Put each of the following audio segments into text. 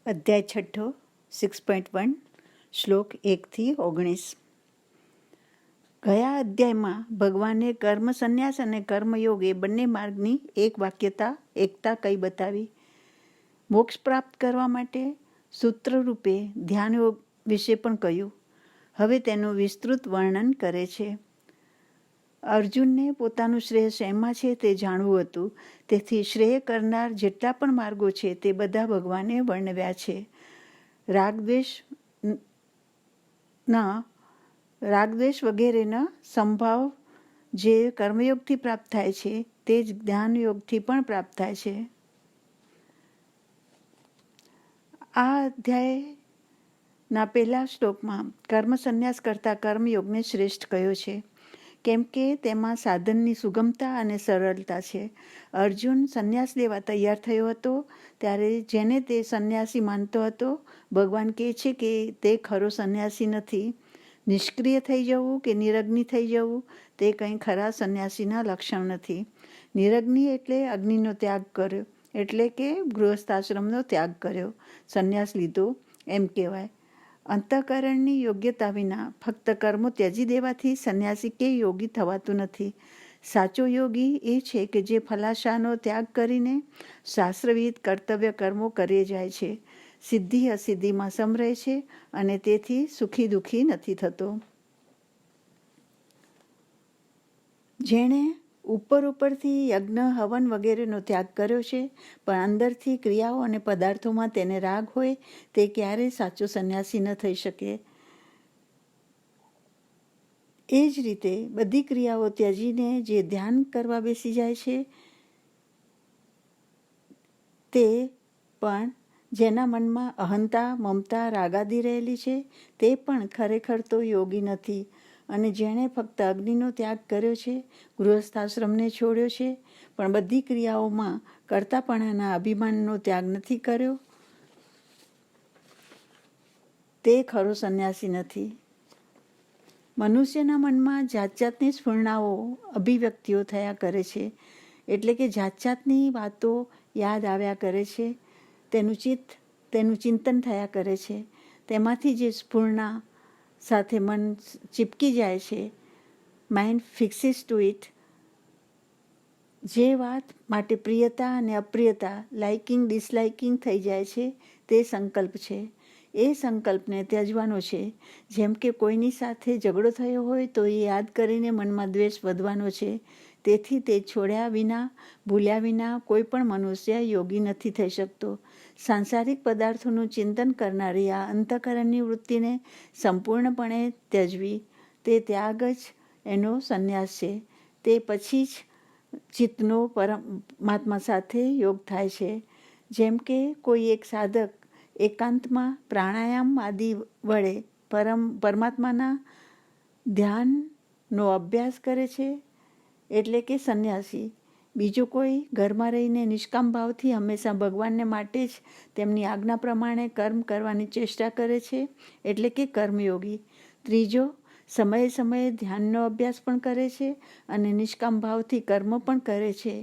અધ્યાય છઠ્ઠો 6.1 શ્લોક 1-19. ગયા અધ્યાયમાં ભગવાને કર્મ સંન્યાસ અને કર્મયોગ એ બંને માર્ગની એકતા કઈ બતાવી. મોક્ષ પ્રાપ્ત કરવા માટે સૂત્રરૂપે ધ્યાનયોગ વિશે પણ કહ્યું. હવે તેનું વિસ્તૃત વર્ણન કરે છે. અર્જુનને પોતાનું શ્રેય શેમાં છે તે જાણવું હતું. તેથી શ્રેય કરનાર જેટલા પણ માર્ગો છે તે બધા ભગવાને વર્ણવ્યા છે. રાગદ્વેષ વગેરેના સંભાવ જે કર્મયોગથી પ્રાપ્ત થાય છે તે જ જ્ઞાનયોગથી પણ પ્રાપ્ત થાય છે. આ અધ્યાયના પહેલા શ્લોકમાં કર્મ સંન્યાસ કરતાં કર્મયોગને શ્રેષ્ઠ કહ્યો છે, કેમ કે તેમાં સાધનની સુગમતા અને સરળતા છે. અર્જુન સંન્યાસ લેવા તૈયાર થયો હતો ત્યારે જેને તે સંન્યાસી માનતો હતો, ભગવાન કહે છે કે તે ખરો સંન્યાસી નથી. નિષ્ક્રિય થઈ જવું કે નિરગ્નિ થઈ જવું તે કંઈ ખરા સંન્યાસીના લક્ષણ નથી. નિરગ્નિ એટલે અગ્નિનો ત્યાગ કર્યો, એટલે કે ગૃહસ્થાશ્રમનો ત્યાગ કર્યો, સંન્યાસ લીધો એમ કહેવાય. અંતઃકરણની યોગ્યતા વિના ફક્ત કર્મો ત્યજી દેવાથી સંન્યાસી કે યોગી થવાતું નથી. સાચો યોગી એ છે કે જે ફલાશાનો ત્યાગ કરીને શાસ્ત્રવિહિત કર્તવ્ય કર્મો કરી જાય છે, સિદ્ધિ અસિદ્ધિમાં સમરે છે અને તેથી સુખી દુઃખી નથી થતો. જેણે ઉપરથી યજ્ઞ હવન વગેરેનો ત્યાગ કર્યો છે પણ અંદરથી ક્રિયાઓ અને પદાર્થોમાં તેને રાગ હોય તે ક્યારેય સાચો સંન્યાસી ન થઈ શકે. એ જ રીતે બધી ક્રિયાઓ ત્યજીને જે ધ્યાન કરવા બેસી જાય છે તે પણ જેના મનમાં અહંતા મમતા રાગાદી રહેલી છે તે પણ ખરેખર તો યોગી નથી. અને જેણે ફક્ત અગ્નિનો ત્યાગ કર્યો છે, ગૃહસ્થાશ્રમને છોડ્યો છે પણ બધી ક્રિયાઓમાં કર્તાપણાના અભિમાનનો ત્યાગ નથી કર્યો, તે ખરો સંન્યાસી નથી. મનુષ્યના મનમાં જાત જાતની સ્ફૂર્ણાઓ અભિવ્યક્તિઓ થયા કરે છે, એટલે કે જાત જાતની વાતો યાદ આવ્યા કરે છે, તેનું ચિંતન થયા કરે છે. તેમાંથી જે સ્ફૂર્ણા સાથે મન ચીપકી જાય છે, માઇન્ડ ફિક્સિસ ટુ ઇટ, જે વાત માટે પ્રિયતા અને અપ્રિયતા, લાઇકિંગ ડિસલાઇકિંગ થઈ જાય છે, તે સંકલ્પ છે. એ સંકલ્પને ત્યજવાનો છે. જેમ કે કોઈની સાથે ઝઘડો થયો હોય તો એ યાદ કરીને મનમાં દ્વેષ વધવાનો છે. તેથી તે છોડ્યા વિના, ભૂલ્યા વિના કોઈ પણ મનુષ્ય યોગી નથી થઈ શકતો. સાંસારિક પદાર્થોનું ચિંતન કરનારી આ અંતઃકરણની વૃત્તિને સંપૂર્ણપણે ત્યજવી, તે ત્યાગ જ એનો સંન્યાસ છે. તે પછી જ ચિત્તનો પરમાત્મા સાથે યોગ થાય છે. જેમ કે કોઈ એક સાધક એકાંતમાં પ્રાણાયામ આદિ વડે પરમાત્માના ધ્યાનનો અભ્યાસ કરે છે, એટલે કે સંન્યાસી. બીજો કોઈ ઘરમાં રહીને નિષ્કામ ભાવથી હંમેશા ભગવાનને માટે જ તેમની આજ્ઞા પ્રમાણે કર્મ કરવાની ચેષ્ટા કરે છે, એટલે કે કર્મયોગી. ત્રીજો સમયે સમયે ધ્યાનનો અભ્યાસ પણ કરે છે અને નિષ્કામ ભાવથી કર્મ પણ કરે છે,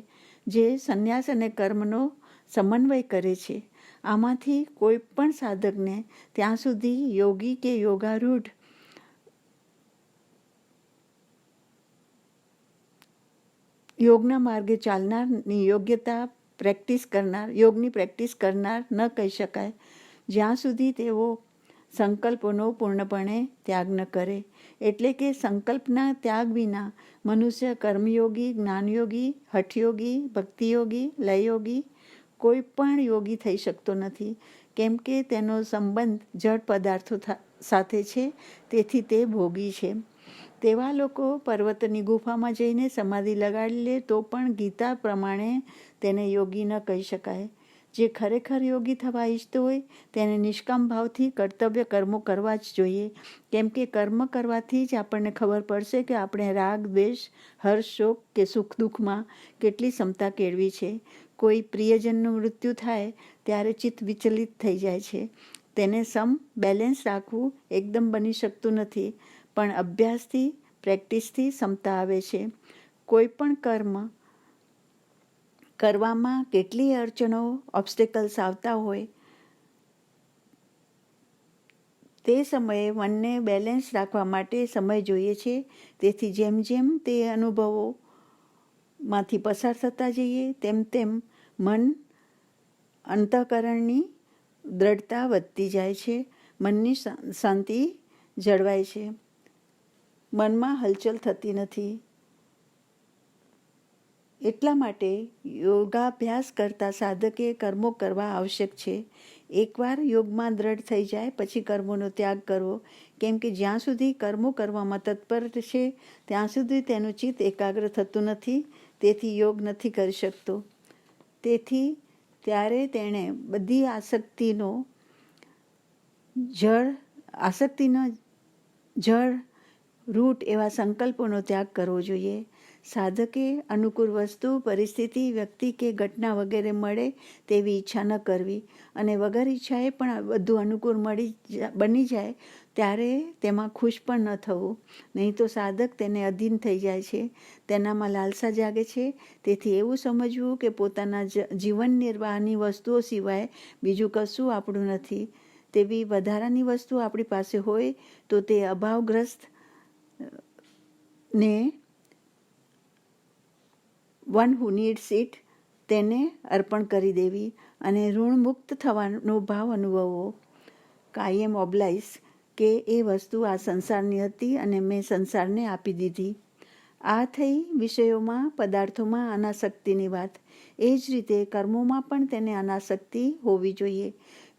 જે સંન્યાસ અને કર્મનો સમન્વય કરે છે. આમાંથી કોઈ પણ સાધકને ત્યાં સુધી યોગી કે યોગારૂઢ યોગના માર્ગે ચાલનારની યોગની પ્રેક્ટિસ કરનાર ન કહી શકાય, જ્યાં સુધી તેઓ સંકલ્પોનો પૂર્ણપણે ત્યાગ ન કરે. એટલે કે સંકલ્પના ત્યાગ વિના મનુષ્ય કર્મયોગી, જ્ઞાનયોગી, હઠયોગી, ભક્તિયોગી, લયયોગી કોઈ પણ યોગી થઈ શકતો નથી, કેમ કે તેનો સંબંધ જડ પદાર્થો સાથે છે, તેથી તે ભોગી છે. તેવા લોકો પર્વતની ગુફામાં જઈને સમાધિ લગાડી લે તો પણ ગીતા પ્રમાણે તેને યોગી ન કહી શકાય. જે ખરેખર યોગી થવા ઈચ્છતો હોય તેને નિષ્કામ ભાવથી કર્તવ્ય કર્મો કરવા જ જોઈએ, કેમ કે કર્મ કરવાથી જ આપણને ખબર પડશે કે આપણે રાગ દ્વેષ, હર્ષ શોક કે સુખ દુઃખમાં કેટલી ક્ષમતા કેળવી છે. કોઈ પ્રિયજનનું મૃત્યુ થાય ત્યારે ચિત્ત વિચલિત થઈ જાય છે. તેને બેલેન્સ રાખવું એકદમ બની શકતું નથી, પણ અભ્યાસથી, પ્રેક્ટિસથી ક્ષમતા આવે છે. કોઈ પણ કર્મ કરવામાં કેટલી અડચણો, ઓબ્સ્ટેકલ્સ આવતા હોય તે સમયે મનને બેલેન્સ રાખવા માટે સમય જોઈએ છે. તેથી જેમ જેમ તે અનુભવોમાંથી પસાર થતા જઈએ તેમ તેમ મન અંતઃકરણની દ્રઢતા વધતી જાય છે, મનની શાંતિ જળવાય છે, મનમાં હલચલ થતી નથી. એટલા માટે યોગાભ્યાસ કરતા સાધકે કર્મો કરવા આવશ્યક છે. એકવાર યોગમાં દ્રઢ થઈ જાય પછી કર્મોનો ત્યાગ કરવો, કેમ કે જ્યાં સુધી કર્મો કરવામાં તત્પર છે ત્યાં સુધી તેનું ચિત્ત એકાગ્ર થતું નથી, તેથી યોગ નથી કરી શકતો. તેથી ત્યારે તેણે બધી આસક્તિનો જળ રૂટ એવા સંકલ્પોનો ત્યાગ કરવો જોઈએ. સાધકે અનુકૂળ વસ્તુ, પરિસ્થિતિ, વ્યક્તિ કે ઘટના વગેરે મળે તેવી ઈચ્છા ન કરવી, અને વગર ઈચ્છાએ પણ બધું અનુકૂળ બની જાય ત્યારે તેમાં ખુશ પણ ન થવું, નહીં તો સાધક તેને અધીન થઈ જાય છે, તેનામાં લાલસા જાગે છે. તેથી એવું સમજવું કે પોતાના જીવન નિર્વાહની વસ્તુઓ સિવાય બીજું કશું આપણું નથી. તેવી વધારાની વસ્તુ આપણી પાસે હોય તો તે અભાવગ્રસ્ત ને વન હુ નીડ્સ ઇટ તેને અર્પણ કરી દેવી અને ઋણમુક્ત થવાનો ભાવ અનુભવવો. આઈ એમ ઓબ્લાઇઝ કે એ વસ્તુ આ સંસારની હતી અને મેં સંસારને આપી દીધી. આ થઈ વિષયોમાં, પદાર્થોમાં અનાસક્તિની વાત. એ જ રીતે કર્મોમાં પણ તેને અનાસક્તિ હોવી જોઈએ.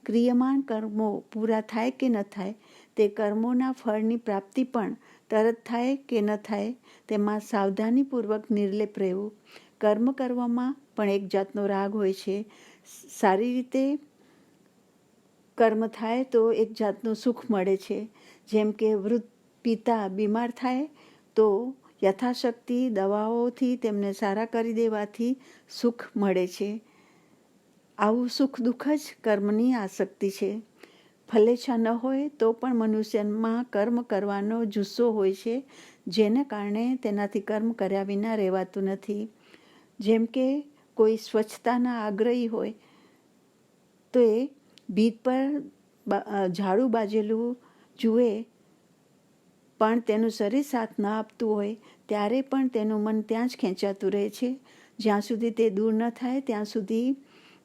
ક્રિયમાણ કર્મો પૂરા થાય કે ન થાય, તે કર્મોના ફળની પ્રાપ્તિ પણ તરત થાય કે ન થાય તેમાં સાવધાનીપૂર્વક નિર્લેપ રહેવું. કર્મ કરવામાં પણ એક જાતનો રાગ હોય છે. સારી રીતે કર્મ થાય તો એક જાતનું સુખ મળે છે. જેમ કે વૃદ્ધ પિતા બીમાર થાય તો યથાશક્તિ દવાઓથી તેમને સારા કરી દેવાથી સુખ મળે છે. આવું સુખ દુઃખ જ કર્મની આસક્તિ છે. ફલેચ્છા ન હોય તો પણ મનુષ્યમાં કર્મ કરવાનો જુસ્સો હોય છે, જેને કારણે તેનાથી કર્મ કર્યા વિના રહેવાતું નથી. જેમ કે કોઈ સ્વચ્છતાના આગ્રહી હોય તો એ ભીત પર ઝાડુ બાજેલું જુએ પણ તેનું શરીર સાથ ન આપતું હોય ત્યારે પણ તેનું મન ત્યાં જ ખેંચાતું રહે છે. જ્યાં સુધી તે દૂર ન થાય ત્યાં સુધી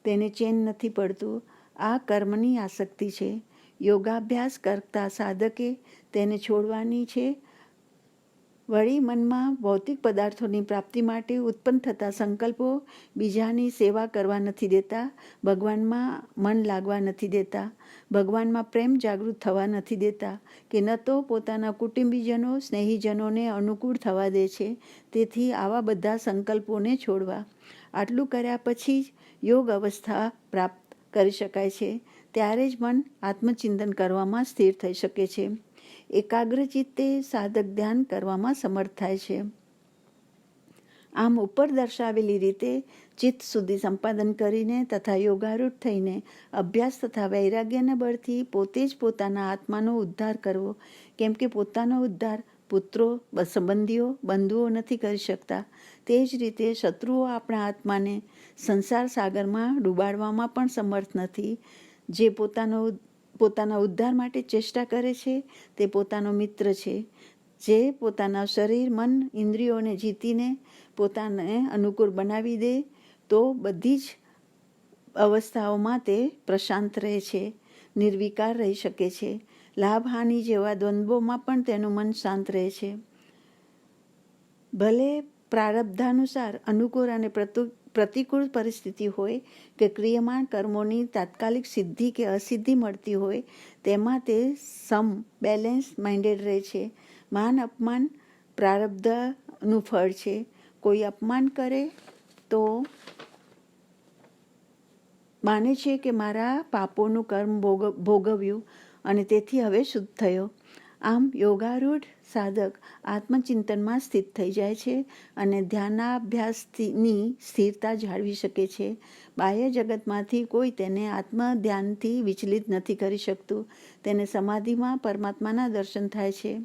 તેને ચેન નથી પડતું. આ કર્મની આસક્તિ છે. યોગાભ્યાસ કરતા સાધકે તેને છોડવાની છે. વળી મનમાં ભૌતિક પદાર્થોની પ્રાપ્તિ માટે ઉત્પન્ન થતા સંકલ્પો બીજાની સેવા કરવા નથી દેતા, ભગવાનમાં મન લાગવા નથી દેતા, ભગવાનમાં પ્રેમ જાગૃત થવા નથી દેતા, કે ન તો પોતાના કુટુંબીજનો, સ્નેહીજનોને અનુકૂળ થવા દે છે. તેથી આવા બધા સંકલ્પોને છોડવા. આટલું કર્યા પછી જ યોગ અવસ્થા પ્રાપ્ત કરી શકાય છે. ત્યારે જ મન આત્મચિંતન કરવામાં સ્થિર થઈ શકે છે. એકાગ્ર ચિત્તે સાધક ધ્યાન કરવામાં સમર્થ થાય છે. આમ ઉપર દર્શાવેલી રીતે ચિત્ત સુધી સંપાદન કરીને તથા યોગારૂઢ થઈને અભ્યાસ તથા વૈરાગ્યના બળથી પોતે જ પોતાના આત્માનો ઉદ્ધાર કરવો. કેમ કે પોતાનો ઉદ્ધાર પુત્રો, સંબંધીઓ, બંધુઓ નથી કરી શકતા. તે જ રીતે શત્રુઓ આપણા આત્માને સંસાર સાગરમાં ડૂબાડવામાં પણ સમર્થ નથી. જે પોતાના ઉદ્ધાર માટે ચેષ્ટા કરે છે તે પોતાનો મિત્ર છે. જે પોતાના શરીર, મન, ઇન્દ્રિયોને જીતીને પોતાને અનુકૂળ બનાવી દે તો બધી જ અવસ્થાઓમાં તે પ્રશાંત રહે છે, નિર્વિકાર રહી શકે છે. લાભ હાનિ જેવા દ્વંદ્વોમાં પણ તેનું મન શાંત રહે છે. ભલે પ્રારબ્ધાનુસાર અનુકૂળ અને પ્રતિકૂળ પરિસ્થિતિ હોય કે ક્રિયમાણ કર્મોની તાત્કાલિક સિદ્ધિ કે અસિદ્ધિ મળતી હોય, તેમાં તે બેલેન્સ માઇન્ડેડ રહે છે. માન અપમાન પ્રારબ્ધનું ફળ છે. કોઈ અપમાન કરે તો માને છે કે મારા પાપોનું કર્મ ભોગવ્યું અને તેથી હવે શુદ્ધ થયો. આમ યોગારૂઢ સાધક આત્મચિંતનમાં સ્થિત થઈ જાય છે અને ધ્યાનાભ્યાસની સ્થિરતા જાળવી શકે છે. બાહ્ય જગતમાંથી કોઈ તેને આત્મધ્યાનથી વિચલિત નથી કરી શકતું. તેને સમાધિમાં પરમાત્માના દર્શન થાય છે.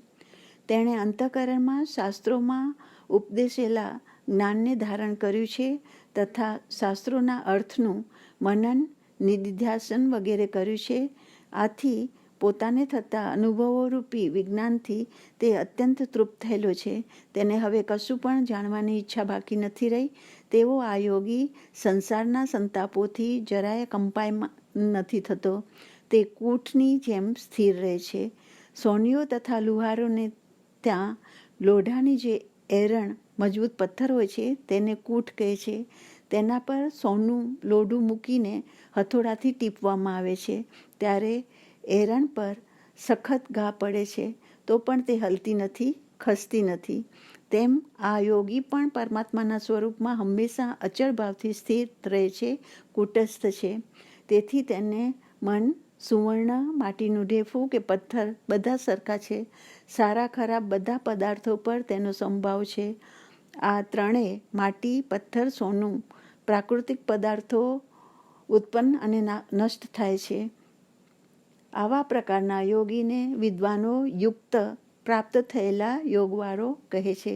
તેણે અંતઃકરણમાં શાસ્ત્રોમાં ઉપદેશેલા જ્ઞાનને ધારણ કર્યું છે તથા શાસ્ત્રોના અર્થનું મનન, નિધિધ્યાસન વગેરે કર્યું છે. આથી પોતાને થતા અનુભવોરૂપી વિજ્ઞાનથી તે અત્યંત તૃપ્ત થયેલો છે. તેને હવે કશું પણ જાણવાની ઈચ્છા બાકી નથી રહી. તેવો આ યોગી સંસારના સંતાપોથી જરાય કંપાય નથી થતો. તે કૂઠની જેમ સ્થિર રહે છે. સોનીઓ તથા લુહારોને ત્યાં લોઢાની જે એરણ મજબૂત પથ્થર હોય છે તેને કૂઠ કહે છે. તેના પર સોનું લોઢું મૂકીને હથોડાથી ટીપવામાં આવે છે. ત્યારે એરણ પર સખત ઘા પડે છે તો પણ તે હલતી નથી, ખસતી નથી. તેમ આ યોગી પણ પરમાત્માના સ્વરૂપમાં હંમેશા અચળ ભાવથી સ્થિર રહે છે, કૂટસ્થ છે. તેથી તેને મન, સુવર્ણ, માટીનું ઢેફું કે પથ્થર બધા સરખા છે. સારા ખરાબ બધા પદાર્થો પર તેનો સંભાવ છે. આ ત્રણેય માટી, પથ્થર, સોનું પ્રાકૃતિક પદાર્થો ઉત્પન્ન અને નષ્ટ થાય છે. આવા પ્રકારના યોગીને વિદ્વાનો યુક્ત પ્રાપ્ત થયેલા યોગવાળો કહે છે.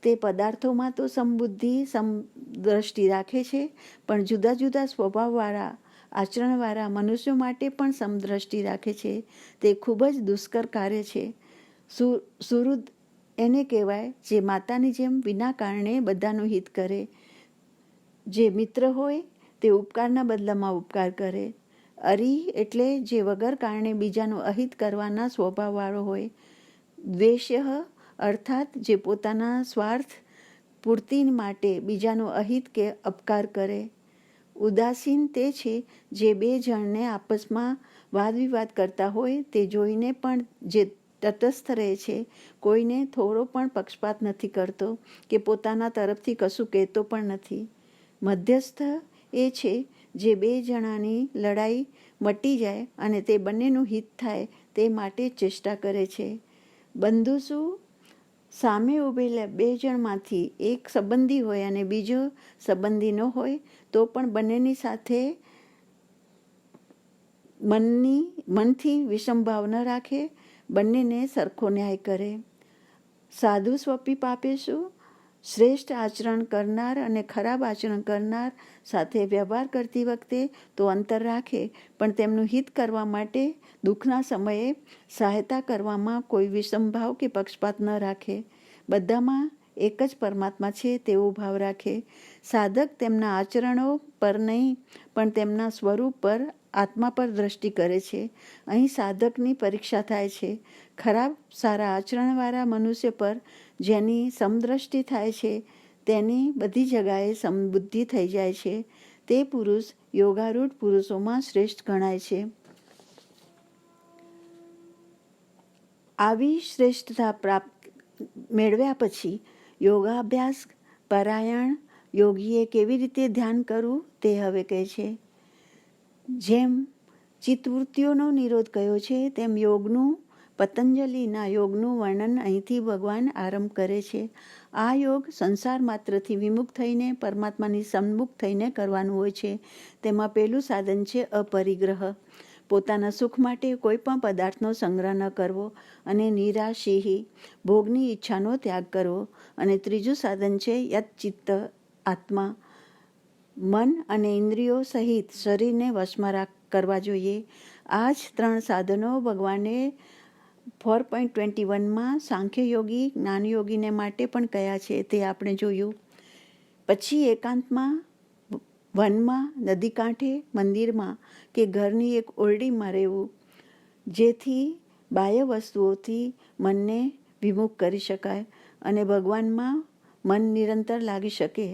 તે પદાર્થોમાં તો સમબુદ્ધિ, સમદ્રષ્ટિ રાખે છે, પણ જુદા જુદા સ્વભાવવાળા, આચરણવાળા મનુષ્યો માટે પણ સમદ્રષ્ટિ રાખે છે. તે ખૂબ જ દુષ્કર કાર્ય છે. સુહૃદ એને કહેવાય જે માતાની જેમ વિના કારણે બધાનું હિત કરે. જે મિત્ર હોય તે ઉપકારના બદલામાં ઉપકાર કરે. અરી એટલે જે વગર કારણે બીજાનું અહિત કરવાના સ્વભાવવાળો હોય. દ્વેષ્ય અર્થાત જે પોતાના સ્વાર્થ પૂર્તિ માટે બીજાનું અહિત કે અપકાર કરે. ઉદાસીન તે છે જે બે જણને આપસમાં વાદવિવાદ કરતા હોય તે જોઈને પણ જે તટસ્થ રહે છે, કોઈને થોડો પણ પક્ષપાત નથી કરતો કે પોતાના તરફથી કશું કહેતો પણ નથી. મધ્યસ્થ એ છે જે બે જણાની લડાઈ મટી જાય અને તે બંનેનું હિત થાય તે માટે ચેષ્ટા કરે છે. બંધુ શું? સામે ઊભેલા બે જણમાંથી એક સંબંધી હોય અને બીજો સંબંધી ન હોય તો પણ બંનેની સાથે મનથી વિષમભાવ ન રાખે, બંનેને સરખો ન્યાય કરે. સાધુ સ્વપી પાપે શું? શ્રેષ્ઠ આચરણ કરનાર અને ખરાબ આચરણ કરનાર સાથે વ્યવહાર કરતી વખતે તો અંતર રાખે, પણ તેમનું હિત કરવા માટે દુઃખના સમયે સહાયતા કરવામાં કોઈ વિષમભાવ કે પક્ષપાત ન રાખે. બધામાં એક જ પરમાત્મા છે તેવો ભાવ રાખે. સાધક તેમના આચરણો પર નહીં પણ તેમના સ્વરૂપ પર, આત્મા પર દ્રષ્ટિ કરે છે. અહીં સાધકની પરીક્ષા થાય છે. ખરાબ સારા આચરણવાળા મનુષ્ય પર જેની સમદ્રષ્ટિ થાય છે તેની બધી જગાએ સમબુદ્ધિ થઈ જાય છે. તે પુરુષ યોગારૂઢ પુરુષોમાં શ્રેષ્ઠ ગણાય છે. આવી શ્રેષ્ઠતા મેળવ્યા પછી યોગાભ્યાસ પરાયણ યોગીએ કેવી રીતે ધ્યાન કરવું તે હવે કહે છે. જેમ ચિત્તવૃત્તિઓનો નિરોધ કયો છે તેમ યોગનું, પતંજલિના યોગનું વર્ણન અહીંથી ભગવાન આરંભ કરે છે. આ યોગ સંસાર માત્રથી વિમુખ થઈને પરમાત્માની સન્મુખ થઈને કરવાનું હોય છે. તેમાં પહેલું સાધન છે અપરિગ્રહ. પોતાના સુખ માટે કોઈ પણ પદાર્થનો સંગ્રહ ન કરવો અને નિરાશી ભોગની ઈચ્છાનો ત્યાગ કરવો. અને ત્રીજું સાધન છે યતચિત્ત આત્મા. મન અને ઇન્દ્રિયો સહિત શરીરને વશમાં કરવા જોઈએ. આ જ 3 સાધનો ભગવાને 4.21માં સાંખ્યયોગી, જ્ઞાનયોગીને માટે પણ કયા છે તે આપણે જોયું. પછી એકાંતમાં, વનમાં, નદી કાંઠે, મંદિરમાં કે ઘરની એક ઓરડીમાં રહેવું, જેથી બાહ્ય વસ્તુઓથી મનને વિમુખ કરી શકાય અને ભગવાનમાં મન નિરંતર લાગી શકે.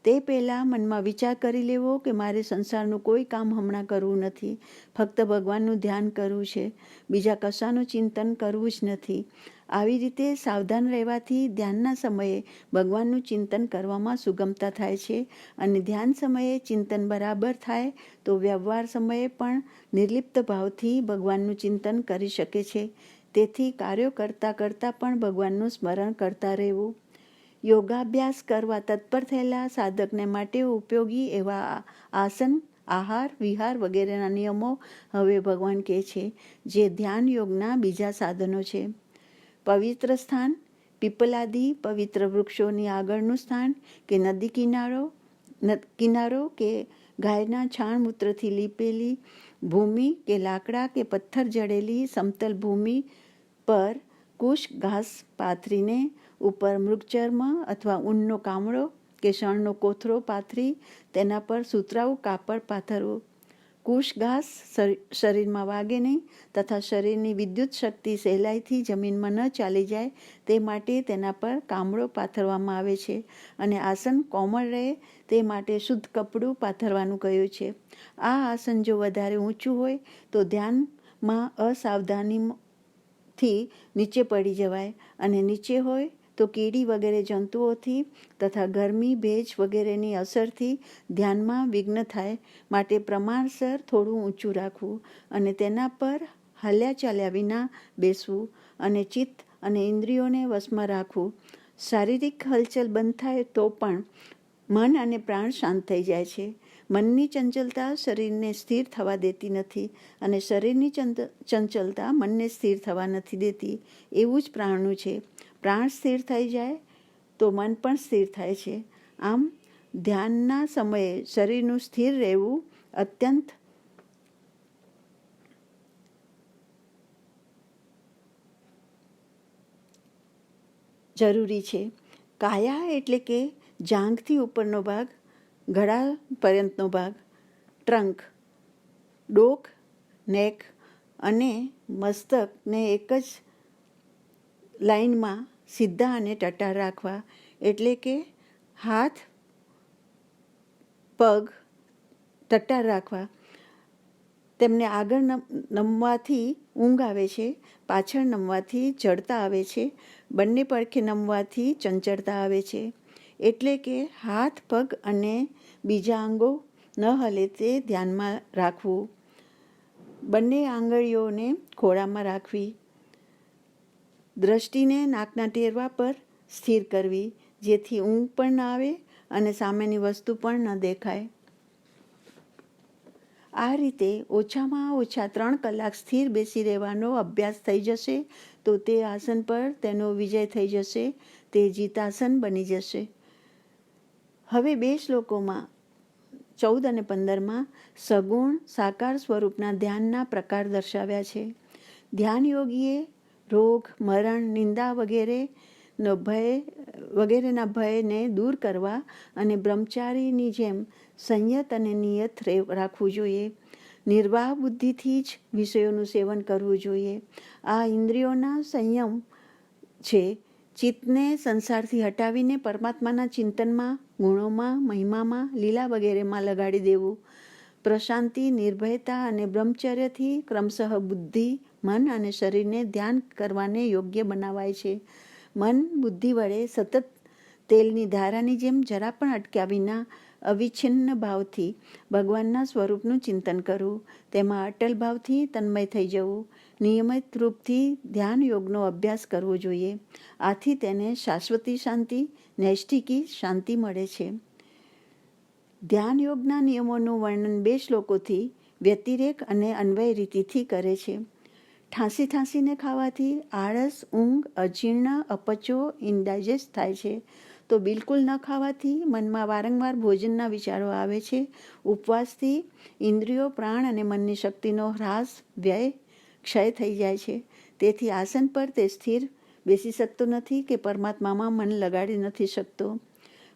તે પહેલાં મનમાં વિચાર કરી લેવો કે મારે સંસારનું કોઈ કામ હમણાં કરવું નથી, ફક્ત ભગવાનનું ધ્યાન કરવું છે, બીજા કશાનું ચિંતન કરવું જ નથી. આવી રીતે સાવધાન રહેવાથી ધ્યાનના સમયે ભગવાનનું ચિંતન કરવામાં સુગમતા થાય છે અને ધ્યાન સમયે ચિંતન બરાબર થાય તો વ્યવહાર સમયે પણ નિર્લિપ્ત ભાવથી ભગવાનનું ચિંતન કરી શકે છે. તેથી કાર્યો કરતાં કરતાં પણ ભગવાનનું સ્મરણ કરતા રહેવું. યોગાભ્યાસ કરવા તત્પર થયેલા સાધકને માટે ઉપયોગી એવા આસન, આહાર, વિહાર વગેરેના નિયમો હવે ભગવાન કહે છે, જે ધ્યાન યોગના બીજા સાધનો છે. પવિત્ર સ્થાન, પીપલાદિ પવિત્ર વૃક્ષોની આગળનું સ્થાન કે નદી કિનારો કે ગાયના છાણ મૂત્રથી લીપેલી ભૂમિ કે લાકડા કે પથ્થર જડેલી સમતલ ભૂમિ પર કુશ ઘાસ પાથરીને ઉપર મૃગચર્મ અથવા ઊનનો કામળો કે શણનો કોથળો પાથરી તેના પર સુતરાઉ કાપડ પાથરવું. કુશ ઘાસ શરીરમાં વાગે નહીં તથા શરીરની વિદ્યુત શક્તિ સહેલાઈથી જમીનમાં ન ચાલી જાય તે માટે તેના પર કામળો પાથરવામાં આવે છે અને આસન કોમળ રહે તે માટે શુદ્ધ કપડું પાથરવાનું કહ્યું છે. આ આસન જો વધારે ઊંચું હોય તો ધ્યાનમાં અસાવધાનીથી નીચે પડી જવાય અને નીચે હોય તો કીડી વગેરે જંતુઓથી તથા ગરમી ભેજ વગેરેની અસરથી ધ્યાનમાં વિઘ્ન થાય માટે પ્રમાણસર થોડું ઊંચું રાખવું અને તેના પર હાલ્યા ચાલ્યા વિના બેસવું અને ચિત્ત અને ઇન્દ્રિયોને વશમાં રાખવું. શારીરિક હલચલ બંધ થાય તો પણ મન અને પ્રાણ શાંત થઈ જાય છે. મનની ચંચલતા શરીરને સ્થિર થવા દેતી નથી અને શરીરની ચંચલતા મનને સ્થિર થવા નથી દેતી. એવું જ પ્રાણનું છે. પ્રાણ સ્થિર થઈ જાય તો મન પણ સ્થિર થાય છે. આમ ધ્યાનના સમયે શરીરનું સ્થિર રહેવું અત્યંત જરૂરી છે. કાયા એટલે કે જાંઘથી ઉપરનો ભાગ, ગળા પર્યંતનો ભાગ, ટ્રંક, ડોક, નેક અને મસ્તકને એક જ લાઈનમાં સીધા અને ટટાર રાખવા. એટલે કે હાથ પગ ટટ્ટાર રાખવા. તેમને આગળ નમવાથી ઊંઘ આવે છે, પાછળ નમવાથી જડતા આવે છે, બંને પડખે નમવાથી ચંચળતા આવે છે. એટલે કે હાથ પગ અને બીજા અંગો ન હલે તે ધ્યાનમાં રાખવું. બંને આંગળીઓને ખોળામાં રાખવી. દ્રષ્ટિને નાકના ટેરવા પર સ્થિર કરવી જેથી ઊંઘ પણ ન આવે અને સામેની વસ્તુ પણ ન દેખાય. આ રીતે ઓછામાં ઓછા 3 કલાક સ્થિર બેસી રહેવાનો અભ્યાસ થઈ જશે તો તે આસન પર તેનો વિજય થઈ જશે, તે જીતાસન બની જશે. હવે 2 શ્લોકોમાં 14 અને 15માં સગુણ સાકાર સ્વરૂપના ધ્યાનના પ્રકાર દર્શાવ્યા છે. ધ્યાન યોગીએ રોગ, મરણ, નિંદા વગેરેના ભયને દૂર કરવા અને બ્રહ્મચારીની જેમ સંયત અને નિયત રાખવું જોઈએ. નિર્વાહ બુદ્ધિથી જ વિષયોનું સેવન કરવું જોઈએ. આ ઇન્દ્રિયોના સંયમ છે. ચિત્તને સંસારથી હટાવીને પરમાત્માના ચિંતનમાં, ગુણોમાં, મહિમામાં, લીલા વગેરેમાં લગાડી દેવું. પ્રશાંતિ, નિર્ભયતા અને બ્રહ્મચર્યથી ક્રમશઃ બુદ્ધિ, મન અને શરીરને ધ્યાન કરવાને યોગ્ય બનાવાય છે. મન બુદ્ધિ વડે સતત તેલની ધારાની જેમ જરા પણ અટક્યા વિના અવિચ્છિન્ન ભાવથી ભગવાનના સ્વરૂપનું ચિંતન કરવું. તેમાં અટલ ભાવથી તન્મય થઈ જવું. નિયમિત રૂપથી ધ્યાન યોગનો અભ્યાસ કરવો જોઈએ. આથી તેને શાશ્વતી શાંતિ, નૈષ્ઠિકી શાંતિ મળે છે. ધ્યાન યોગના નિયમોનું વર્ણન 2 શ્લોકોથી વ્યતિરેક અને અન્વય રીતિથી કરે છે. ઠાંસીને ખાવાથી આળસ, ઊંઘ, અજીર્ણ, અપચો, ઇનડાઇજેસ્ટ થાય છે તો બિલકુલ ન ખાવાથી મનમાં વારંવાર ભોજનના વિચારો આવે છે. ઉપવાસથી ઇન્દ્રિયો, પ્રાણ અને મનની શક્તિનો હ્રાસ, વ્યય, ક્ષય થઈ જાય છે. તેથી આસન પર તે સ્થિર બેસી શકતો નથી કે પરમાત્મામાં મન લગાડી નથી શકતો.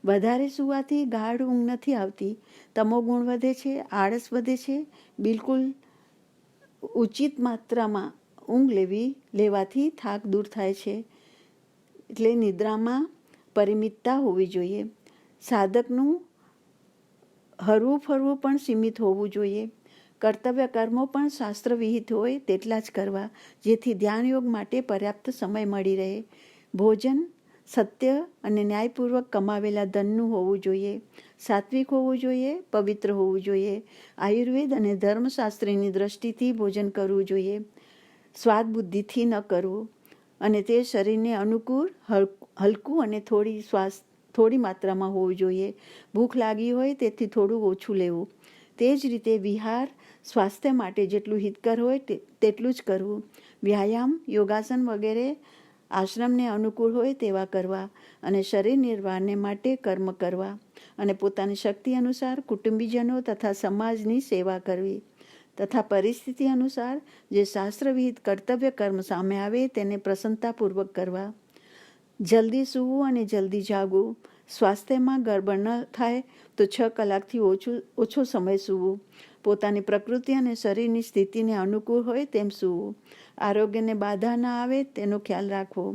વધારે સૂવાથી ગાઢ ઊંઘ નથી આવતી. તમોગુણ વધે છે, આળસ વધે છે. બિલકુલ ઉચિત માત્રામાં ઊંઘ લેવાથી થાક દૂર થાય છે. એટલે નિદ્રામાં પરિમિતતા હોવી જોઈએ. સાધકનું હરવું ફરવું પણ સીમિત હોવું જોઈએ. કર્તવ્ય કર્મો પણ શાસ્ત્ર વિહિત હોય તેટલા જ કરવા જેથી ધ્યાન યોગ માટે પર્યાપ્ત સમય મળી રહે. ભોજન સત્ય અને ન્યાયપૂર્વક કમાવેલા ધનનું હોવું જોઈએ. સાત્વિક હોવું જોઈએ, પવિત્ર હોવું જોઈએ. આયુર્વેદ અને ધર્મશાસ્ત્રની દ્રષ્ટિથી ભોજન કરવું જોઈએ. સ્વાદ બુદ્ધિથી ન કરવું અને તે શરીરને અનુકૂળ, હલકું અને થોડી માત્રામાં હોવું જોઈએ. ભૂખ લાગી હોય તેથી થોડું ઓછું લેવું. તે જ રીતે વિહાર સ્વાસ્થ્ય માટે જેટલું હિતકર હોય તેટલું જ કરવું. વ્યાયામ, યોગાસન વગેરે આશ્રમને અનુકૂળ હોય તેવા કરવા અને શરીર નિર્વાહને માટે કર્મ કરવા અને પોતાની શક્તિ અનુસાર કુટુંબીજનો તથા સમાજની સેવા કરવી. તથા પરિસ્થિતિ અનુસાર જે શાસ્ત્રવિહિત કર્તવ્ય કર્મ સામે આવે તેને પ્રસન્નતાપૂર્વક કરવા. જલ્દી સૂવું અને જલ્દી જાગવું. સ્વાસ્થ્યમાં ગડબડ ન થાય તો 6 કલાકથી ઓછો સમય સૂવું. પોતાની પ્રકૃતિ અને શરીરની સ્થિતિને અનુકૂળ હોય તેમ સૂવું. આરોગ્યને બાધા ન આવે તેનો ખ્યાલ રાખવો.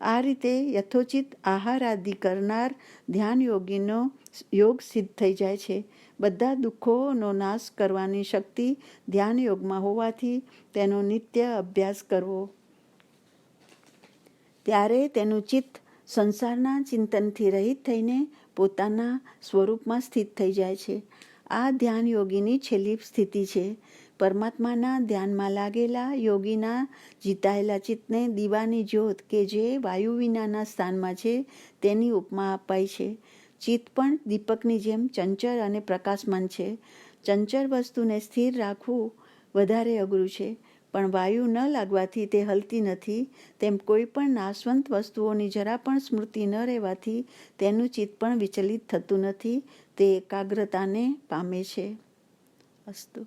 આ રીતે યથોચિત આહાર આદિ કરનાર ધ્યાન યોગીનો યોગ સિદ્ધ થઈ જાય છે. બધા દુઃખોનો નાશ કરવાની શક્તિ ધ્યાન યોગમાં હોવાથી તેનો નિત્ય અભ્યાસ કરવો. ત્યારે તેનું ચિત્ત સંસારના ચિંતનથી રહિત થઈને પોતાના સ્વરૂપમાં સ્થિત થઈ જાય છે. આ ધ્યાન યોગીની છેલ્લી સ્થિતિ છે. પરમાત્માના ધ્યાનમાં લાગેલા યોગીના જીતાયેલા ચિત્તને દીવાની જ્યોત કે જે વાયુ વિનાના સ્થાનમાં છે તેની ઉપમા અપાય છે. ચિત્ત પણ દીપકની જેમ ચંચળ અને પ્રકાશમાન છે. ચંચળ વસ્તુને સ્થિર રાખવું વધારે અઘરું છે, પણ વાયુ ન લાગવાથી તે હલતી નથી. તેમ કોઈ પણ નાશવંત વસ્તુઓની જરા પણ સ્મૃતિ ન રહેવાથી તેનું ચિત્ત પણ વિચલિત થતું નથી. તે એકાગ્રતાને પામે છે. અસ્તુ.